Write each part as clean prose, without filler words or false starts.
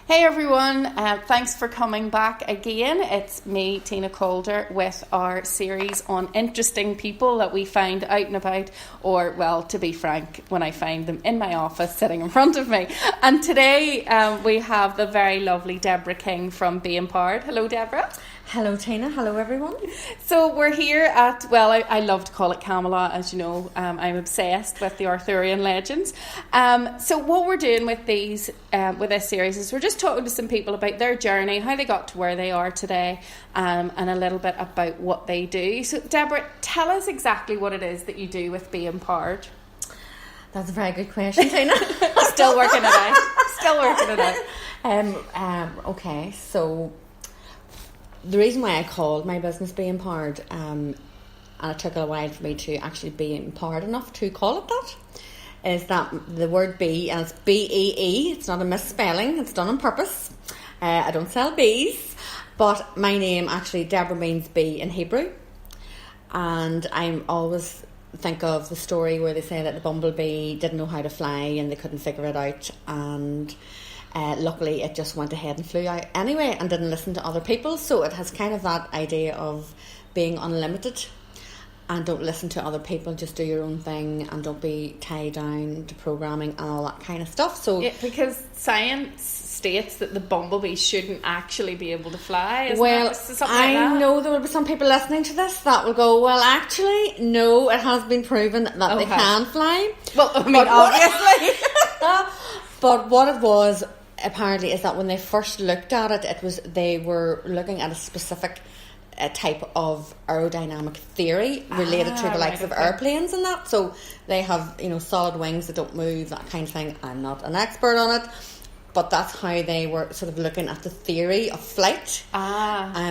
Hey everyone, thanks for coming back again. It's me, Tina Calder, with our series on interesting people that we find out and about, or, well, to be frank, when I find them in my office sitting in front of me. And today we have the very lovely Deborah King from Be Empowered. Hello, Deborah. Hello, Tina. Hello, everyone. So we're here at, well, I love to call it Camelot, as you know. I'm obsessed with the Arthurian legends. So what we're doing with these, with this series is we're just talking to some people about their journey, how they got to where they are today, and a little bit about what they do. So Deborah, tell us exactly what it is that you do with Be Empowered. That's a very good question, Tina. Still working it out. Okay, so the reason why I called my business Be Empowered, and it took a while for me to actually be empowered enough to call it that, is that the word be, and it's B-E-E, it's not a misspelling, it's done on purpose. I don't sell bees, but my name actually, Deborah, means bee in Hebrew. And I always think of the story where they say that the bumblebee didn't know how to fly and they couldn't figure it out, and luckily it just went ahead and flew out anyway and didn't listen to other people. So it has kind of that idea of being unlimited and don't listen to other people, just do your own thing and don't be tied down to programming and all that kind of stuff. So yeah, because science states that the bumblebee shouldn't actually be able to fly. Well, I know there will be some people listening to this that will go, well, actually, no, it has been proven that they can fly. Well, I mean, obviously. But what it was, apparently, is that when they first looked at it, they were looking at a specific type of aerodynamic theory related to the likes of airplanes and that. So they have, solid wings that don't move, that kind of thing. I'm not an expert on it, but that's how they were sort of looking at the theory of flight.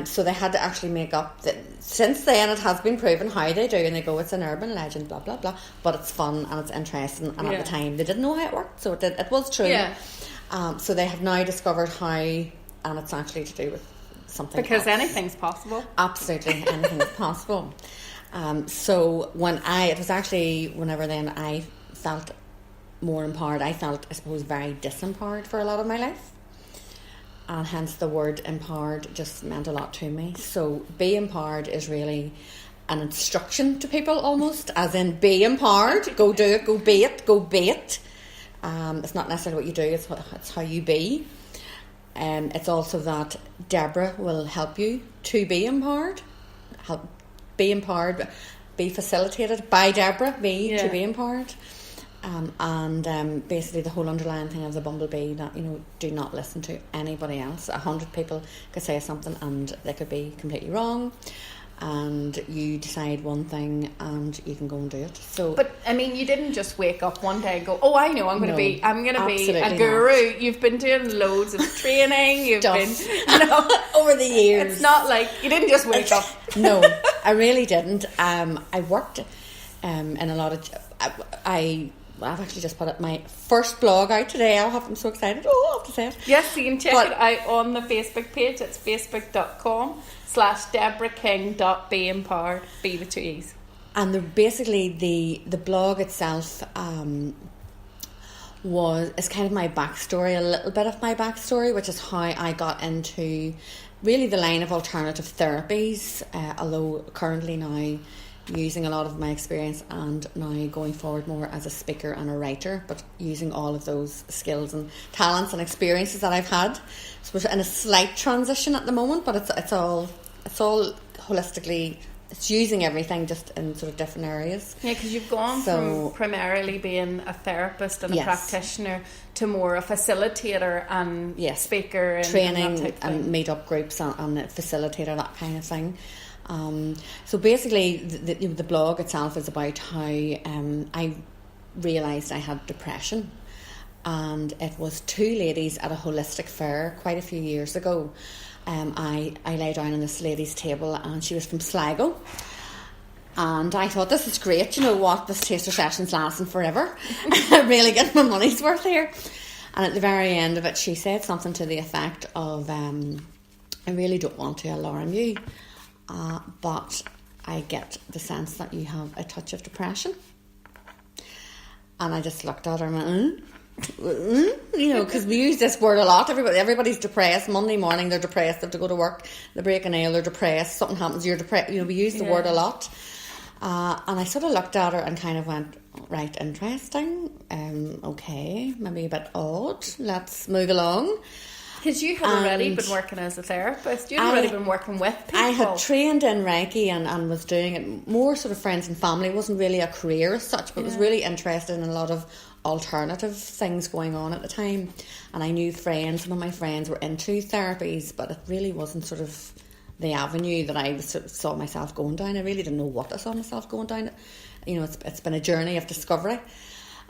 So they had to actually make up that. Since then, it has been proven how they do, and they go, it's an urban legend, blah blah blah. But it's fun and it's interesting, and at the time they didn't know how it worked, so it was true. Yeah. So they have now discovered how, and it's actually to do with something because else. Anything's possible. Absolutely, anything is possible. So it was actually whenever then I felt more empowered. I felt, I suppose, very disempowered for a lot of my life, and hence the word empowered just meant a lot to me. So Be Empowered is really an instruction to people, almost, as in be empowered, go do it, go be it, go be it. It's not necessarily what you do, it's how you be. It's also that Deborah will help you to be empowered, be empowered, be facilitated by Deborah, to be empowered. And basically the whole underlying thing of the bumblebee, that do not listen to anybody else. 100 people could say something and they could be completely wrong, and you decide one thing and you can go and do it. So, but I mean, you didn't just wake up one day and go, oh, I know, I'm going to be a guru. Not. You've been doing loads of training. You've been over the years. It's not like you didn't just wake up. No, I really didn't. I worked in a lot of. I've actually just put up my first blog out today. I'm so excited. I'll have to say it. Yes, you can check it out on the Facebook page. It's facebook.com/DeborahKing.BeEmpowered. Be with two E's. And basically the blog itself is kind of my backstory, a little bit of my backstory, which is how I got into really the line of alternative therapies, although currently now using a lot of my experience and now going forward more as a speaker and a writer, but using all of those skills and talents and experiences that I've had. So we're in a slight transition at the moment, but it's all holistically, it's using everything just in sort of different areas. Yeah, because you've gone from primarily being a therapist and a practitioner to more a facilitator and speaker and training and meet up groups and a facilitator, that kind of thing. So basically the blog itself is about how I realised I had depression, and it was two ladies at a holistic fair quite a few years ago. I lay down on this lady's table, and she was from Sligo, and I thought, this is great, this taster session's lasting forever. I'm really getting my money's worth here. And at the very end of it, she said something to the effect of, I really don't want to alarm you, but I get the sense that you have a touch of depression. And I just looked at her and went, because we use this word a lot. Everybody's depressed. Monday morning they're depressed. They have to go to work. They break a nail. They're depressed. Something happens. You're depressed. We use the word a lot. And I sort of looked at her and kind of went, right, interesting. Okay, maybe a bit odd. Let's move along. Because you had already been working as a therapist. You had already been working with people. I had trained in Reiki and was doing it more sort of friends and family. It wasn't really a career as such, but was really interested in a lot of alternative things going on at the time. And I knew some of my friends were into therapies, but it really wasn't sort of the avenue that I saw myself going down. I really didn't know what I saw myself going down. It's been a journey of discovery.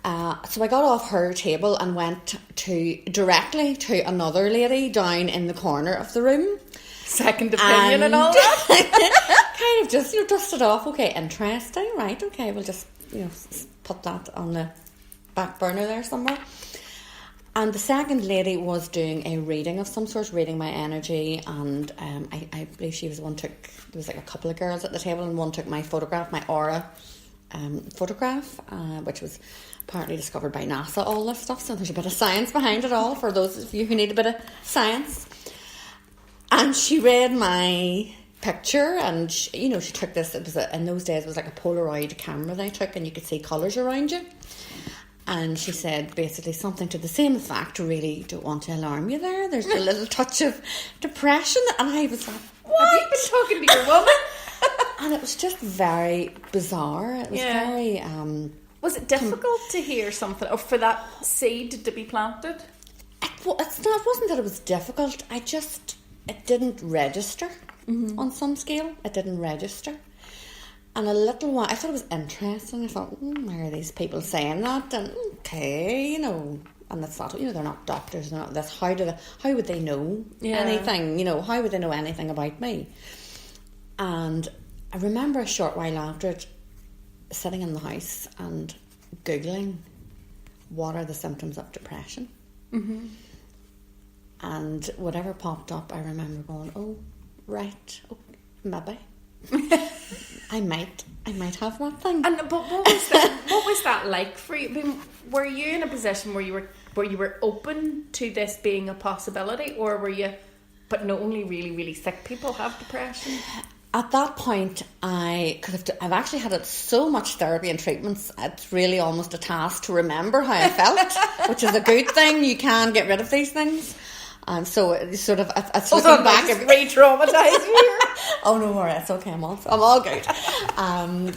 So I got off her table and went directly to another lady down in the corner of the room. Second opinion and all that. Kind of just dusted off. Okay, interesting. Right. Okay, we'll just put that on the back burner there somewhere. And the second lady was doing a reading of some sort, reading my energy, and I believe she was one took. There was like a couple of girls at the table, and one took my photograph, my aura photograph, which was apparently discovered by NASA, all this stuff, so there's a bit of science behind it all for those of you who need a bit of science. And she read my picture, and she took this, in those days it was like a Polaroid camera they took, and you could see colours around you. And she said basically something to the same effect, really don't want to alarm you there, there's a little touch of depression. And I was like, what? Have you been talking to your woman? And it was just very bizarre. It was very was it difficult to hear something, or for that seed to be planted? It wasn't that it was difficult. It didn't register on some scale. It didn't register. And a little while, I thought it was interesting. I thought, why are these people saying that? And okay, and that's not, they're not doctors, they're not this. How would they know anything? How would they know anything about me? And I remember a short while after it, sitting in the house and Googling, what are the symptoms of depression? Mm-hmm. And whatever popped up, I remember going, oh, right, maybe. I might have that thing. But what was that like for you? I mean, were you in a position where you were open to this being a possibility, or were you? But no, only really, really sick people have depression. At that point, I've actually had so much therapy and treatments, it's really almost a task to remember how I felt, which is a good thing. You can get rid of these things. So it's sort of, it's looking back and re-traumatise you. Oh no, alright, it's okay, I'm all good.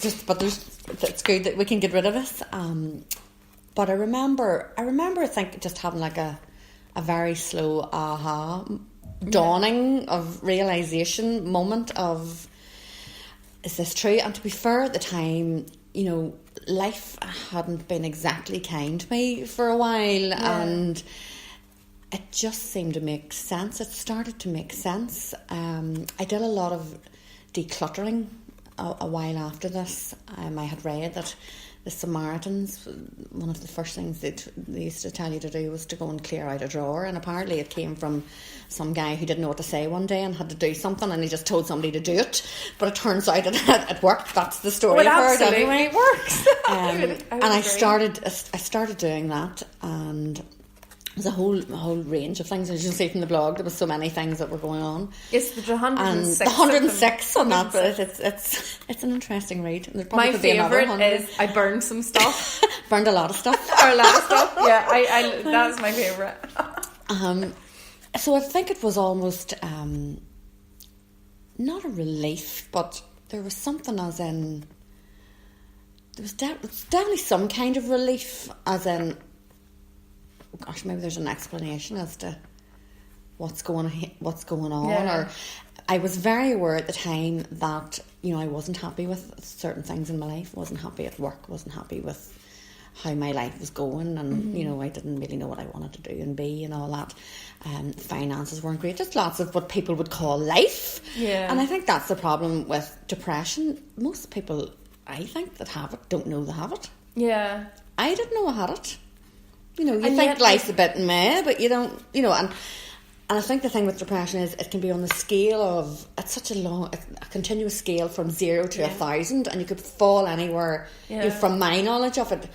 It's good that we can get rid of this. But I remember just having like a very slow aha dawning of realisation moment of, is this true? And to be fair, at the time, life hadn't been exactly kind to me for a while, and it just seemed to make sense. It started to make sense. I did a lot of decluttering a while after this. I had read that the Samaritans, one of the first things they used to tell you to do was to go and clear out a drawer, and apparently it came from some guy who didn't know what to say one day and had to do something, and he just told somebody to do it, but it turns out it worked. That's the story I've heard anyway. It works. And I started doing that, and there's a whole range of things, as you'll see from the blog. There was so many things that were going on. Yes, the 106. The 106 on that, but it's an interesting read. My favourite is I burned some stuff. Burned a lot of stuff. Or a lot of stuff. Yeah, I that's my favourite. So I think it was almost not a relief, but there was something as in there was definitely some kind of relief, as in, gosh, maybe there's an explanation as to what's going on. Or I was very aware at the time that I wasn't happy with certain things in my life. Wasn't happy at work. Wasn't happy with how my life was going, and I didn't really know what I wanted to do and be and all that. Finances weren't great. Just lots of what people would call life. Yeah. And I think that's the problem with depression. Most people, I think, that have it don't know they have it. Yeah. I didn't know I had it. You think life's a bit meh, but you don't, and I think the thing with depression is it can be on the scale of, it's such a continuous scale from 0 to 1,000, and you could fall anywhere. From my knowledge of it,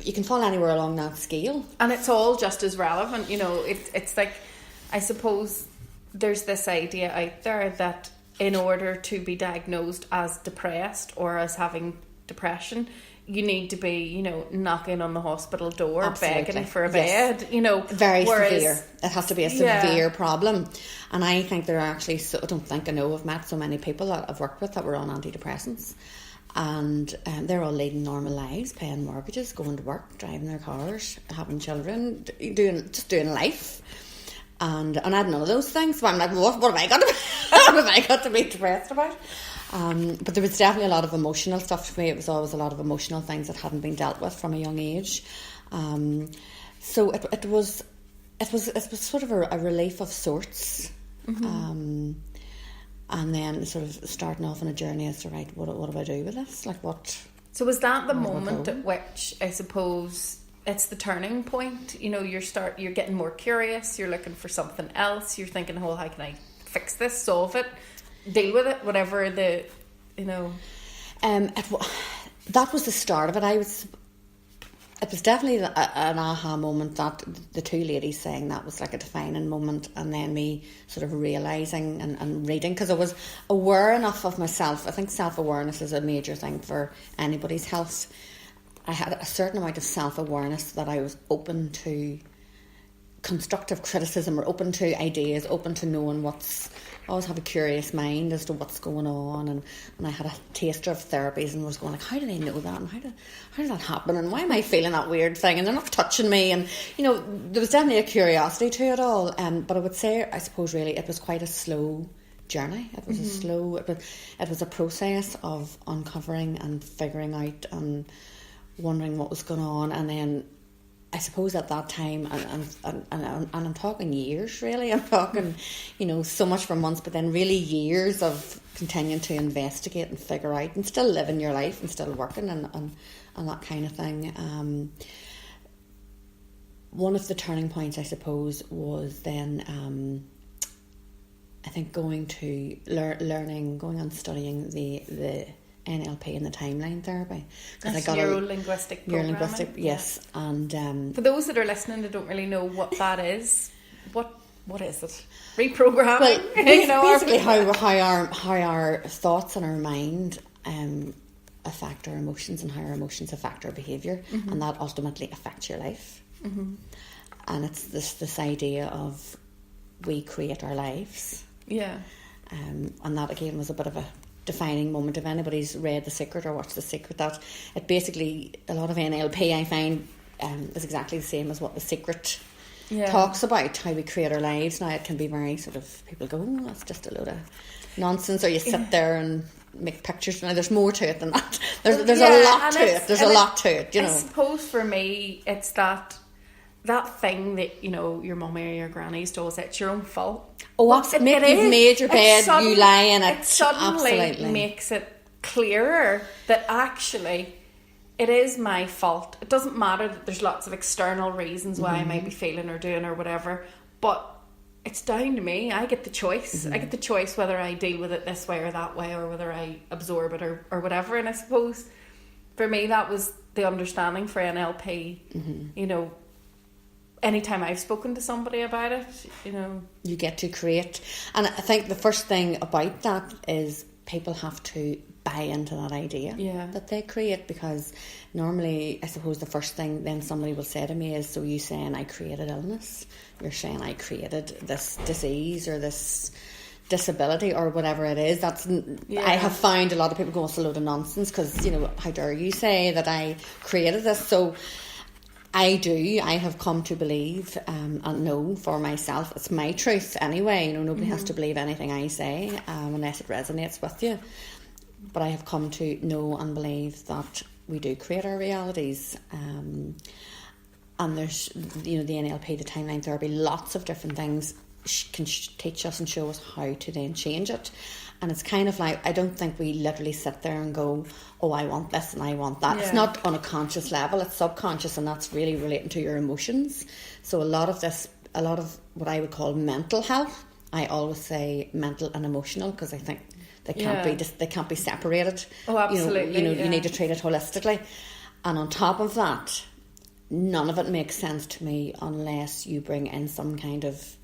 you can fall anywhere along that scale. And it's all just as relevant, you know. It's like, I suppose there's this idea out there that in order to be diagnosed as depressed or as having depression, you need to be, you know, knocking on the hospital door, Absolutely. begging for a bed, you know. Very severe. It has to be a severe problem. And I think there are actually, I don't think I know, I've met so many people that I've worked with that were on antidepressants. And they're all leading normal lives, paying mortgages, going to work, driving their cars, having children, doing life. And I had none of those things. So I'm like, what have I got to what have I got to be depressed about? But there was definitely a lot of emotional stuff for me. It was always a lot of emotional things that hadn't been dealt with from a young age. So it was sort of a relief of sorts. Mm-hmm. And then sort of starting off on a journey as to, right, what do I do with this? Like, what? So was that the moment at which, I suppose, it's the turning point? You know, you're getting more curious. You're looking for something else. You're thinking, oh, how can I fix this, solve it, deal with it, whatever the, you know. That was the start of it. It was definitely an aha moment, that the two ladies saying that was like a defining moment, and then me sort of realising and reading, because I was aware enough of myself. I think self-awareness is a major thing for anybody's health. I had a certain amount of self-awareness that I was open to constructive criticism, or open to ideas, open to knowing always have a curious mind as to what's going on, and I had a taster of therapies and was going like, how do they know that, and how did that happen, and why am I feeling that weird thing, and they're not touching me, and you know, there was definitely a curiosity to it all. But I would say, I suppose, really it was quite a slow journey. It was it was a process of uncovering and figuring out and wondering what was going on. And then I suppose at that time, and I'm talking years, really. I'm talking, you know, so much for months, but then really years of continuing to investigate and figure out, and still living your life and still working and that kind of thing. One of the turning points, I suppose, was then I think going to going on studying the NLP and the timeline therapy. That's I got neuro-linguistic programming. Neuro-linguistic, yes. And for those that are listening that don't really know what that is, what is it? Reprogramming? Well, you know, basically how our thoughts and our mind affect our emotions, and how our emotions affect our behaviour, mm-hmm. and that ultimately affects your life. Mm-hmm. And it's this idea of we create our lives. Yeah. And that again was a bit of a defining moment. If anybody's read The Secret or watched The Secret, that it basically, a lot of NLP I find is exactly the same as what The Secret talks about, how we create our lives. Now it can be very sort of, people go, oh, that's just a load of nonsense, or you sit there and make pictures. Now there's more to it than that. There's a lot to it. There's a lot to it, you know. I suppose for me it's that thing that, you know, your mummy or your granny used to always say, it's your own fault. Oh, absolutely. You've made your bed, you lie in it. It suddenly absolutely makes it clearer that actually it is my fault. It doesn't matter that there's lots of external reasons why mm-hmm. I might be feeling or doing or whatever, but it's down to me. I get the choice. Mm-hmm. I get the choice whether I deal with it this way or that way, or whether I absorb it or whatever. And I suppose for me that was the understanding for NLP. Mm-hmm. You know, anytime I've spoken to somebody about it, you know, you get to create. And I think the first thing about that is people have to buy into that idea that they create, because normally I suppose the first thing then somebody will say to me is, so you saying I created illness, you're saying I created this disease or this disability or whatever it is. That's I have found a lot of people go, it's a load of nonsense, because, you know, how dare you say that I created this. So I have come to believe and know for myself, it's my truth anyway. You know, nobody mm-hmm. has to believe anything I say unless it resonates with you. But I have come to know and believe that we do create our realities. And there's, you know, the NLP, the timeline therapy, lots of different things can teach us and show us how to then change it. And it's kind of like, I don't think we literally sit there and go, oh, I want this and I want that. Yeah. It's not on a conscious level, it's subconscious, and that's really relating to your emotions. So a lot of what I would call mental health, I always say mental and emotional, because I think they can't be separated. Oh, absolutely. You need to treat it holistically. And on top of that, none of it makes sense to me unless you bring in some kind of